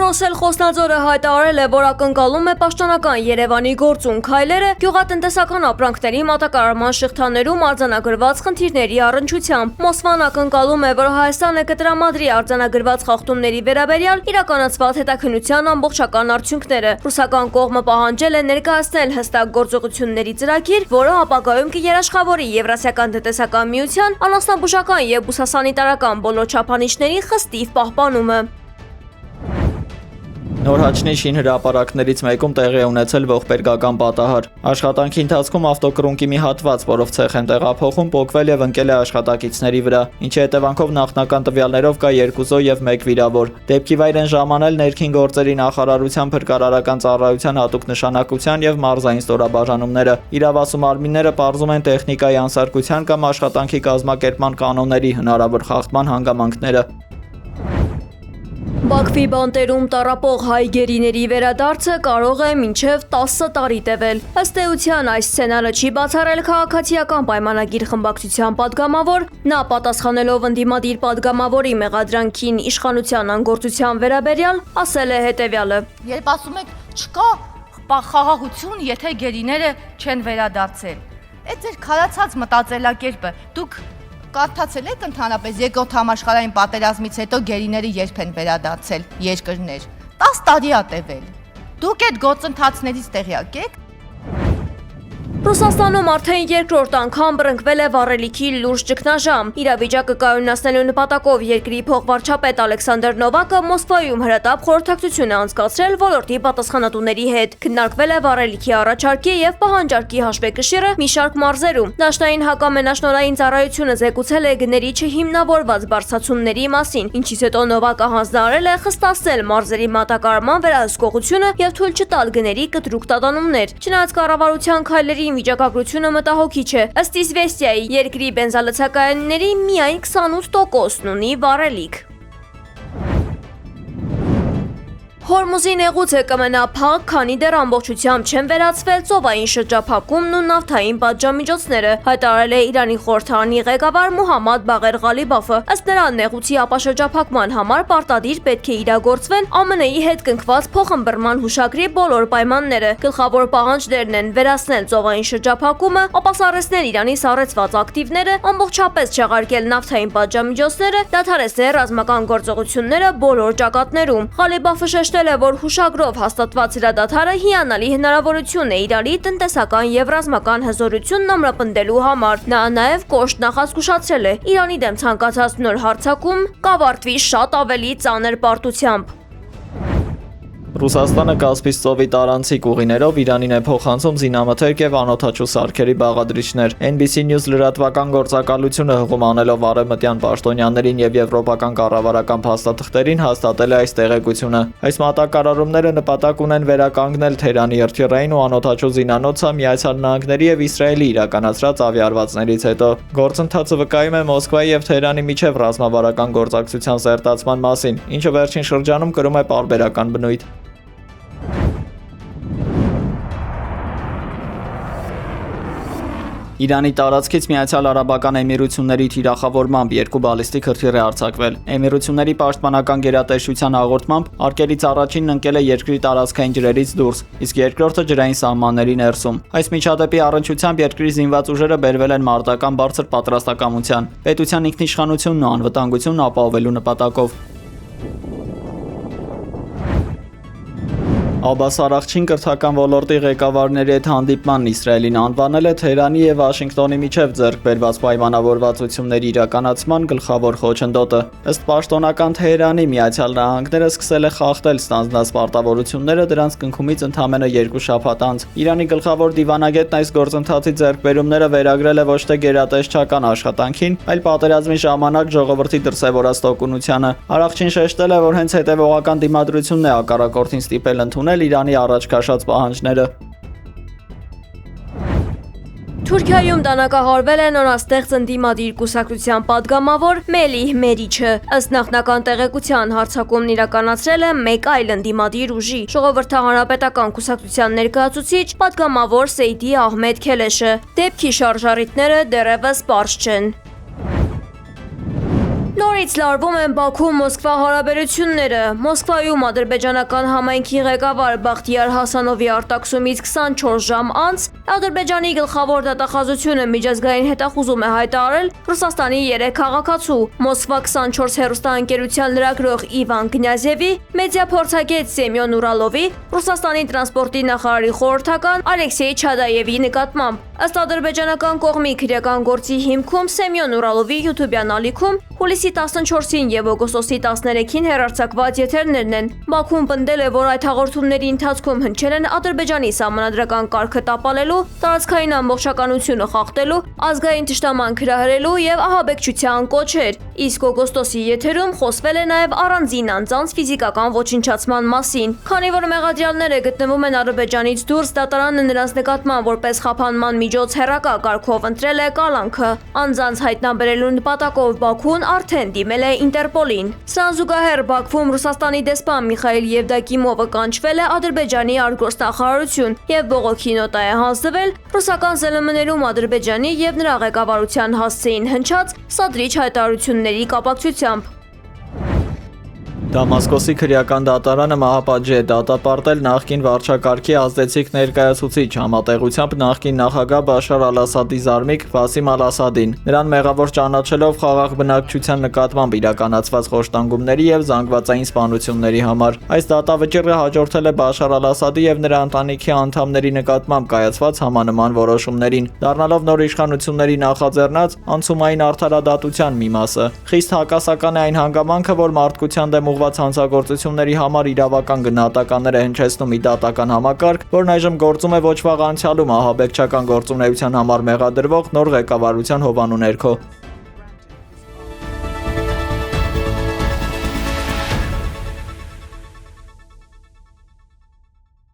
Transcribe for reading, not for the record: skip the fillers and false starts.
Ռոսել Խոսնաձորը հայտարարել է, որ ակնկալում է պաշտոնական Երևանի գործուն քայլերը գյուղատնտեսական ապրանքների մատակարարման շղթաներում արձանագրված խնդիրների առնչությամբ։ Մոսկվան ակնկալում է, որ Հայաստանը կտրամադրի արձանագրված խախտումների վերաբերյալ իրականացված հետաքննության ամբողջական արդյունքները։ Ռուսական կողմը պահանջել է ներկայացնել հստակ գործողությունների ծրագիր, որը ապագայում կերաշխավորի Եվրասիական տնտեսական միության անասնաբուժական և բուսասանիտարական բոլոր չափանիշների խստիվ պահպանումը։ Նորհաչնի շինհրապարակներից մեկում տեղի է ունեցել ողբերգական պատահար։ Աշխատանքի ընթացքում ավտոկրունկի մի հատված, որով ցեխ են տեղափոխում, պոկվել եւ ընկել է աշխատակիցների վրա, ինչի հետևանքով նախնական տվյալներով կա 2 զոհ եւ 1 վիրավոր։ Դեպքի վայր են ժամանել ներքին գործերի նախարարության փրկարարական ծառայության հատուկ նշանակության եւ մարզային ստորաբաժանումները։ Իրավասու մարմինները պարզում են տեխնիկայի անսարքության կամ աշխատանքի կազմակերպման կանոնների հնարավոր խախտման հանգամանքները։ Բաքվի բանտերում տառապող հայ գերիների վերադարձը կարող է մինչև 10 տարի տևել։ Ըստ էության այս սցենարը չի բացառել քաղաքացիական պայմանագիր խմբակցության падգամավոր, նա պատասխանելով ընդդիմադիր падգամավորի մեղադրանքին իշխանության անգործության վերաբերյալ, ասել է հետևյալը. Երբ ասում եք չկա խաղաղություն, եթե գերիները չեն վերադարձել, այդ ձեր քարացած մտածելակերպը, դուք կարդացել եք ընդհանրապես երկրորդ համաշխարհային պատերազմից հետո գերիները երբ են վերադարձել երկրներ։ 10 տարի է տևել։ Դուք այդ գործընթացներից տեղյակ եք։ Ռուսաստանում արդեն երկրորդ անգամ բռնկվել է վառելիքի լուրջ ճգնաժամ։ Իրավիճակը կայունացնելու նպատակով երկրի փոխվարչապետ Ալեքսանդր Նովակը Մոսկվայում հրատապ խորհրդակցություն է անցկացրել ոլորտի պատասխանատուների հետ։ Քննարկվել է վառելիքի առաջարկի եւ պահանջարկի հաշվեկշիռը մի շարք մարզերում։ Դաշնային հակամենաշնորհային ծառայությունը զեկուցել է գների չհիմնավորված բարձրացումների մասին, ինչից հետո Նովակը հանձնարարել է խստացնել մարզերի մատակարարման վերահսկողությունը եւ թույլ չտալ գների կտրուկ տատանումներ։ Չնայած կառավարության քայլերի վիճակագրությունը մտահոգիչ է։ Ըստ Իզվեստիայի, երկրի բենզալցակայանների միայն 28%-ն ունի վառելիք։ Հորմուզի նեղուցը կմնա փակ, քանի դեռ ամբողջությամբ չեն վերացվել ծովային շրջափակումն ու նավթային պատժամիջոցները, հայտարարել է Իրանի խորհրդարանի ղեկավար Մոհամմադ Բաղեր Ղալիբաֆը։ Ըստ նրա, նեղուցի ապաշրջափակման համար պարտադիր պետք է իրագործվեն ԱՄՆ-ի հետ կնքված փոխըմբռնման հուշագրի բոլոր պայմանները։ Գլխավոր պահանջներն են վերացնել ծովային շրջափակումը, ապասառեցնել Իրանի սառեցված ակտիվները, ամբողջապես չեղարկել նավթային պատժամիջոցները, դադարեցնել ռազմական գործողությունները բոլոր ճակատներում։ Ղալիբաֆը որ հուշագրով հաստատված հրադադարը հիանալի հնարավորություն է Իրանի տնտեսական եւ ռազմական հզորությունն ամրապնդելու համար։ Նա նաեւ կոշտ նախազգուշացրել է Իրանի դեմ ցանկացած նոր հարձակում կավարտվի շատ ավելի ծանր պարտությամբ։ Ռուսաստանը Կասպից ծովի տարանցիկ ուղիներով Իրանին է փոխանցում զինամթերք եւ անօդաչու սարքերի բաղադրիչներ։ NBC News լրատվական գործակալությունը հղում անելով արևմտյան պաշտոնյաներին եւ եվրոպական կառավարական փաստաթղթերին հաստատել է այս տեղեկությունը։ Այս մատակարարումները նպատակ ունեն վերականգնել Թեհրանի հրթիռային ու անօդաչու զինանոցը Միացյալ Նահանգների եւ Իսրայելի իրականացրած ավիաառվածներից հետո։ Գործընթացը վկայում է Մոսկվայի եւ Թեհրանի միջև ռազմավարական գործակցության սերտացման մասին, ինչը վերջին շրջանում կրում է պարբերական բնույթ։ Իրանի տարածքից Միացյալ Արաբական Էմիրությունների թիրախավորմամբ 2 բալիստիկ հրթիռ է արձակվել։ Էմիրությունների պաշտպանական գերատեսչության հաղորդմամբ արկելից առաջինն ընկել է երկրի տարածքային ջրերից դուրս, իսկ երկրորդը ջրային սահմանների ներսում։ Այս միջադեպի առնչությամբ երկրի զինված ուժերը բերվել են մարտական բարձր պատրաստակամության, պետության ինքնիշխանությունն ու անվտանգությունն ապահովելու նպատակով։ Աբբաս Արաղչին կրթական ոլորտի ղեկավարների հետ հանդիպմանն Իսրայելին անվանել է Թեհրանի եւ Վաշինգտոնի միջև ձեռք բերված պայմանավորվածությունների իրականացման գլխավոր խոչընդոտը։ Ըստ պաշտոնական Թեհրանի Միացյալ Նահանգները սկսել է խախտել ստանձնած պարտավորությունները դրանց կնքումից ընդամենը 2 շաբաթ անց։ Իրանի գլխավոր դիվանագետն այս գործընթացի ձեռքբերումները վերագրել է ոչ թե գերատեսչական աշխատանքին, այլ պատերազմի ժամանակ ժողովրդի դրսևորած տոկունությանը։ Արաղչին շեշտել է, որ հենց հետևողական դիմադրությունն է հակառակորդին ստիպել ընդունել Իրանի առաջ քաշած պահանջները։ Թուրքիայում դանակահարվել է նորաստեղծ ընդդիմադիր կուսակցության падգամավոր Մելիհ Մերիչը։ Ըստ նախնական տեղեկության հարձակումն իրականացրել է մեկ այլ ընդդիմադիր ուժի՝ Ժողովրդահանրապետական կուսակցության ներկայացուցիչ падգամավոր Սեյդի Ահմեդ Քելեշը։ Դեպքի շարժառիթները դեռևս պարզ չեն։ Նոր Նորից լարվում են Բաքու-Մոսկվա հարաբերությունները։ Մոսկվայում ադրբեջանական համայնքի ղեկավար Բախտիար Հասանովի արտաքսումից 24 ժամ անց Ադրբեջանի գլխավոր դատախազությունը միջազգային հետախուզում է հայտարարել Ռուսաստանի 3 քաղաքացու՝ Մոսկվա 24 հեռուստաընկերության լրագրող Իվան Կնյազևի, մեդիափորձագետ Սեմյոն Ուրալովի, Ռուսաստանի տրանսպորտի նախարարի խորհրդական Ալեքսեյ Չադաևի նկատմամբ։ Ըստ ադրբեջանական կողմի քրեական գործի հիմքում Սեմյոն Ուրալովի YouTube-յան ալիքում հուլիսի 14-ին եւ օգոստոսի 13-ին հեռարձակված եթերներն են։ Բաքուն պնդել է, որ այդ հաղորդումների ընթացքում հնչել են Ադրբեջանի սահմանադրական կարգը տապալելու, տարածքային ամբողջականությունը խախտելու, ազգային ճշտամանք հրահրելու եւ ահաբեկչության կոչեր։ Իսկ օգոստոսի եթերում խոսվել է նաեւ առանձին անձանց ֆիզիկական ոչնչացման մասին։ Քանի որ մեղադրյալները գտնվում են Ադրբեջանից դուրս, դատարանը նրանց նկատմամբ որպես խափանման միջոց հեռակա կարգով ընտրել է կալանքը։ Անձանց հայտնաբերելու նպատակով Բաքուն արդեն դիմել է Ինտերպոլին։ Սրան զուգահեռ Բաքվում Ռուսաստանի դեսպան Միխայիլ Եվդոկիմովը կանչվել է Ադրբեջանի արտգործնախարարություն եւ բողոքի նոտա է հանձնվել ռուսական ԶԼՄ-ներում Ադրբեջանի եւ նրա ղեկավարության հասցեին հնչած սադրիչ հայտարարությունների կապակցությամբ։ Դամասկոսի քրեական դատարանը մահապատժի է դատապարտել նախկին վարչակարգի ազդեցիկ ներկայացուցիչ, համատեղությամբ նախկին նախագահ Բաշար Ալ-Ասադի զարմիկ Վասիմ Ալ-Ասադին, նրան մեղավոր ճանաչելով խաղաղ բնակչության նկատմամբ իրականացված խոշտանգումների եւ զանգվածային սպանությունների համար։ Այս դատավճիռը հաջորդել է Բաշար Ալ-Ասադի եւ նրա ընտանիքի անդամների նկատմամբ կայացված համանման որոշումներին, դառնալով նոր իշխանությունների նախաձեռնած անցումային արդարադատության մի մասը։ Խիստ հակասական է այն հանգամանքը, որ մարդկության դեմ ուղղված հանցագործությունների համար իրավական գնահատականներ է հնչեցնում մի դատական համակարգ, որն այժմ գործում է ոչ վաղ անցյալում ահաբեկչական գործունեության համար մեղադրվող նոր ղեկավարության հովանու ներքո։